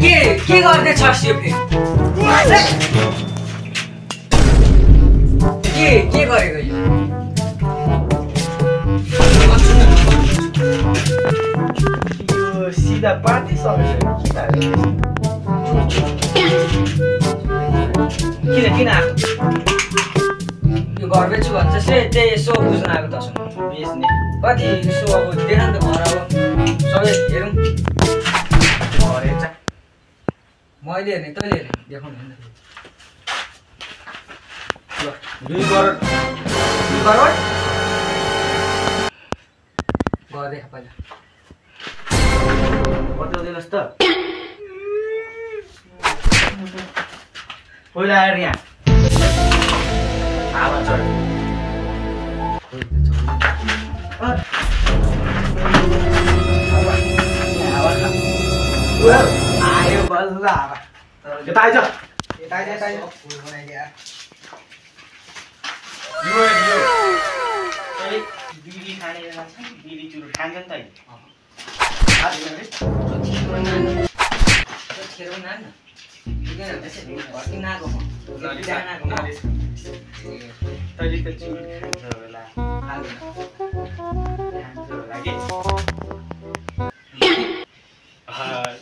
के गर्दैछस् यो फेरि के गरेको यो सीधा पार्टी समस्या किन आएको यो घर बेच्छु भन्छ त्यही यसो बुझ्न आएको त बेच्ने कति यसो अब देखान त घर अब सबै हेरौँ घर हेर्छ मैले हेर्ने तैँले हेर्ने देखाउनु होइन ल 2 करोड घर देखा पहिला बताउदिनुहोस् त पहिला आएर यहाँ हावा चढ्यो आयो बल्ल हावा यता आइज बिडी खाने बेला छ बिडी चुरो खान्छ नि त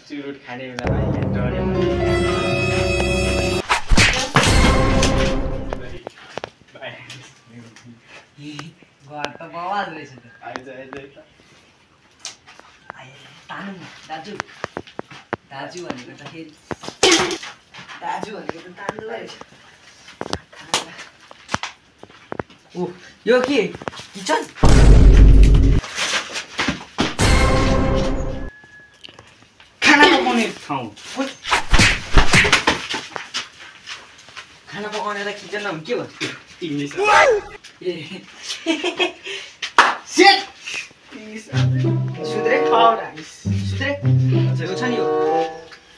चुरुट खाने बेला घर त बवाल रहेछ त आइज तानु दाजु भनेको त फेरि दाजु भनेको त तान्नु रहेछ ओ यो के किचन खाना पकाउने ठाउँ खाना पकाउनेलाई किचन नाम के भन्छ इङ्ग्लिस ए सेट इङ्ग्लिस सुध्रे सुध्रे यो छ नि यो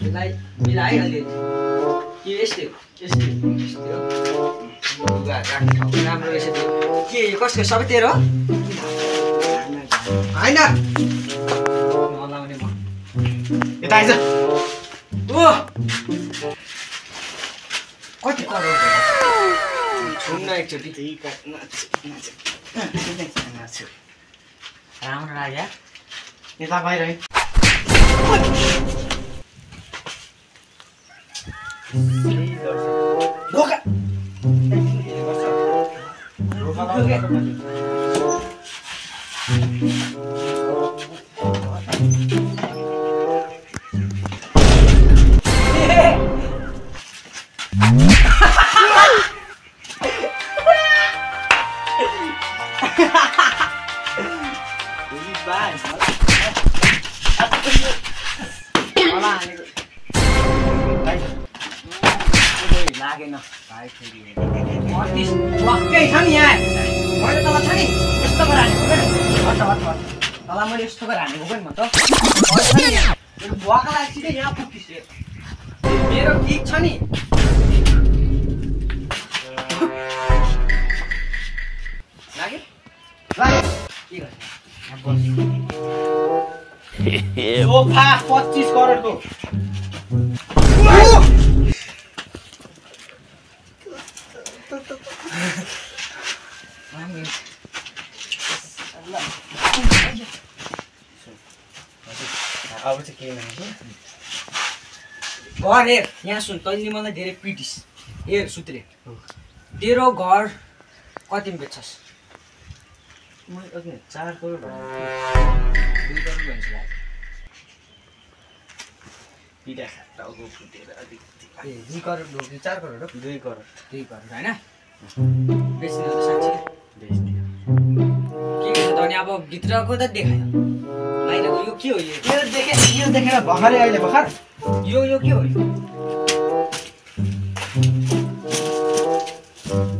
यसलाई मिलाइ अलिअलि के यस्तै हो लुगा राख्ने ठाउँ राम्रो रहेछ त्यो के कसको सबै तेरो होइन नलाउने म यता आइज ओ कति करोड छुन्न एकचोटि राम्रो लाग्यो यता बाहिर है ढोका लागेन वाक्कै छ नि यहाँ मैले तल छ नि यस्तो गरेर हानेको तल मैले यस्तो गरेर हानेको पनि म त मेरो बुवाको लागि सिधै यहाँ पुग्थिस् मेरो ठिक छ नि लाग्यो के गर्छ सोफा 25 करोडको अब चाहिँ के भन्नु घर हेर यहाँ सुन तैँले मलाई धेरै पिटिस् हेर सुत्रे तेरो घर कतिमा बेच्छस् मैले अघि 4 करोड 2 करोड भन्छ पिटा टाउको फुटेर अलिकति ए 2 करोड हो कि 4 करोड हो 2 करोड होइन बेच्ने हो त साँच्चै बेच्दियो के गर्छ त अनि अब भित्रको त देखायो बाहिरको यो के हो यो देखेर भर्खरै अहिले भर्खर यो के हो यो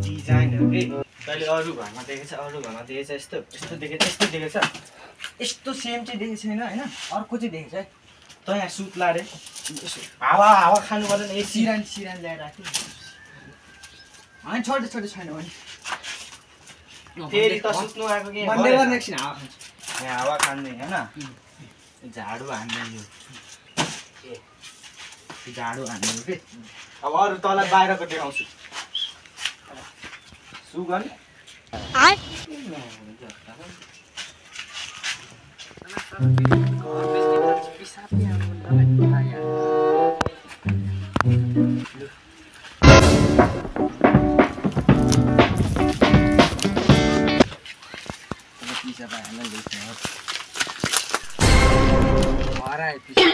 डिजाइन हो कि तैँले अरू घरमा देखेछ यस्तो देखेछ यस्तो सेम चाहिँ देखेको छैन होइन अर्को चाहिँ देखेछ है त यहाँ सुत्ला रे हावा खानु पर्दैन ए सिरान ल्याएर राख्यो होइन छोटो छैन भने फेरि त सुत्नु आएको के भन्दै गर्ने एकछिन हावा खान्छ यहाँ हावा खान्ने होइन झाडु हान्ने यो झाडु हान्नु के अब अरू तँलाई बाहिरको देखाउँछु सु गर्ने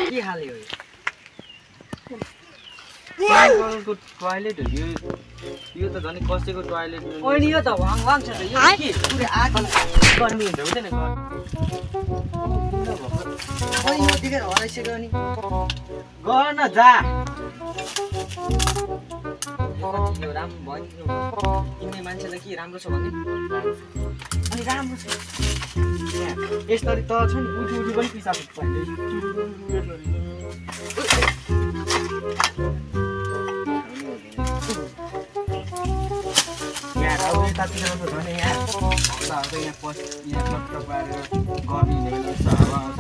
के हाल्यो टोयलेट हो यो त झन् कसैको टोयलेट अनि यो त वाङ वाङ छ त यो के पुरै आगो गर्मी हुन्छ हुँदैन अनि यो देखेर हराइसक्यो अनि गर न जा यो राम्रो भयो किन्ने मान्छेलाई के राम्रो छ भने अनि राम्रो छ यसरी त छ नि उठी उठी पनि पिसाब यहाँ अब यतातिर त झन् यहाँ हप्ताहरू यहाँ यहाँ टक्क पारेर गर्मी हुँदैछ हावा आउँछ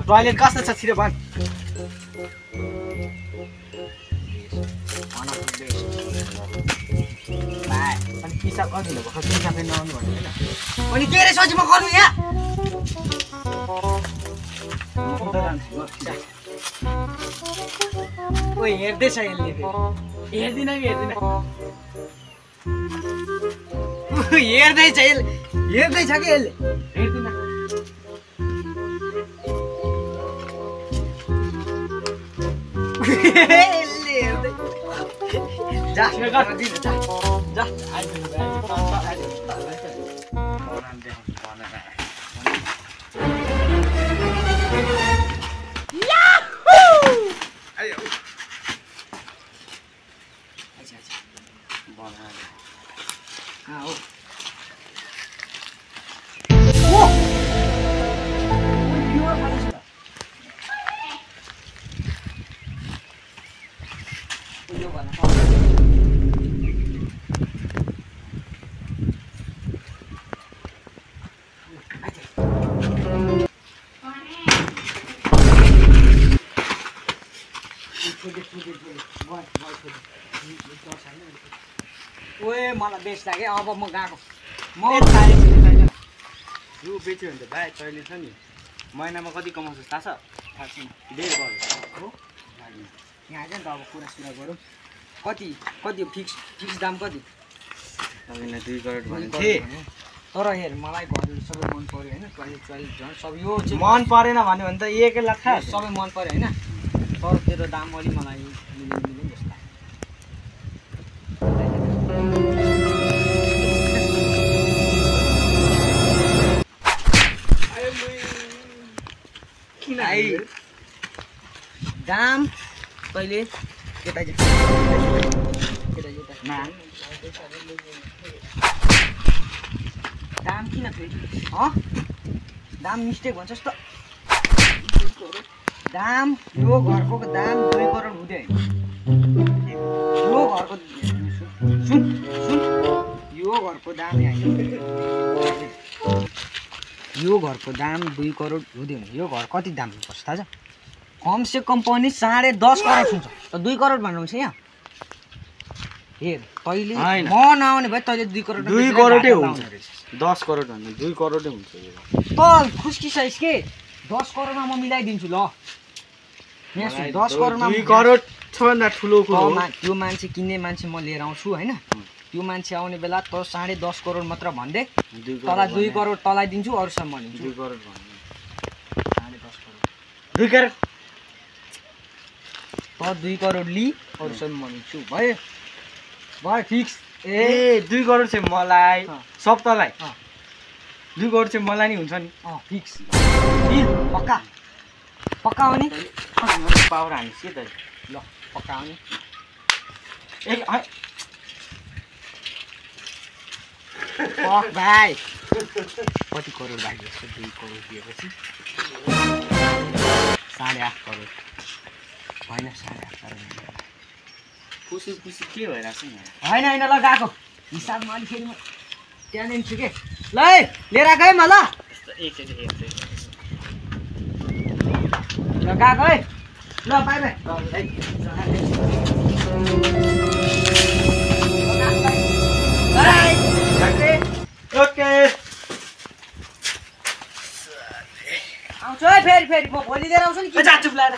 टोयलेट कस्तो छ छिटो भन् अनि पिसाब कति हुन्छ भर्खर पिसाब फेरि नआउनु भन्नु होइन अनि के रे सजिलो गर्नु यहाँ ओ हेर्दैछ यसले हेर्दिन कि हेर्दिन हेर्दैछ यसले हेर्दैछ कि यसले हेर्दिन यसले हेर्दै जा जा ओए मलाई बेच लाग्यो अब म गएको म यो बेच्यो भने त भाइ तैँले छ नि महिनामा कति कमाउँछस् थाहा छ थाहा छैन 1.5 करोड हो यहाँ आइज नि त अब कुरा गरौँ कति कति फिक्स दाम कति तपाईँलाई 2 करोड भनेको थिएँ तर हेर मलाई घरहरू सबै मन पऱ्यो होइन टोयलेट झन् सब यो चाहिँ मन परेन भन्यो भने त 1 लाख सबै मन पऱ्यो होइन तर तेरो दाम अलि मलाई मिल्दैन जस्तो दाम तैँले केटा दाम किन फेरि दाम मिस्टेक भन्छस् त दाम यो घरको दाम 2 करोड हुँदै यो घरको सुन यो घरको दाम यो घरको दाम 2 करोड हुँदैन यो घर कति दाम पर्छ थाहा छ कम से कम पनि 10.5 करोड हुन्छ त 2 करोड भन्नु हुन्छ यहाँ हेर तैँले म नआउने भए तैँले 2 करोडै हुन्छ 10 करोड भन्नु 2 करोडै हुन्छ त खुस्की साइज के 10 करोडमा म मिलाइदिन्छु ल यहाँ 10 करोडमा 2 करोड सबभन्दा ठुलो कुरो त्यो मान्छे किन्ने मान्छे म लिएर आउँछु होइन त्यो मान्छे आउने बेला त 10.5 करोड मात्र भन्दे तँलाई 2 करोड तँलाई दिन्छु अरूसम्म दिन्छु 2 करोड भन्नु 10.5 करोड 2 करोड त 2 करोड लि अरूसम्म दिन्छु भयो भयो फिक्स ए 2 करोड चाहिँ मलाई सब तँलाई 2 करोड चाहिँ मलाई नि हुन्छ नि फिक्स पक्का पक्का हो नि पावर हानिस् के त ल पक्का हो नि भाइ कति करोड बाँकी जस्तो 2 करोड दिएपछि 8.5 करोड होइन 8.5 करोड खुसी खुसी के भइरहेको छ यहाँ होइन होइन ल गएको हिसाबमा अलिक फेरि म त्यहाँ छु के ल लिएर आएको है म ल ल गएको है ल बाई बाई ओके आउँछु है फेरि म भोलि लिएर आउँछु नि जा चुप लाएर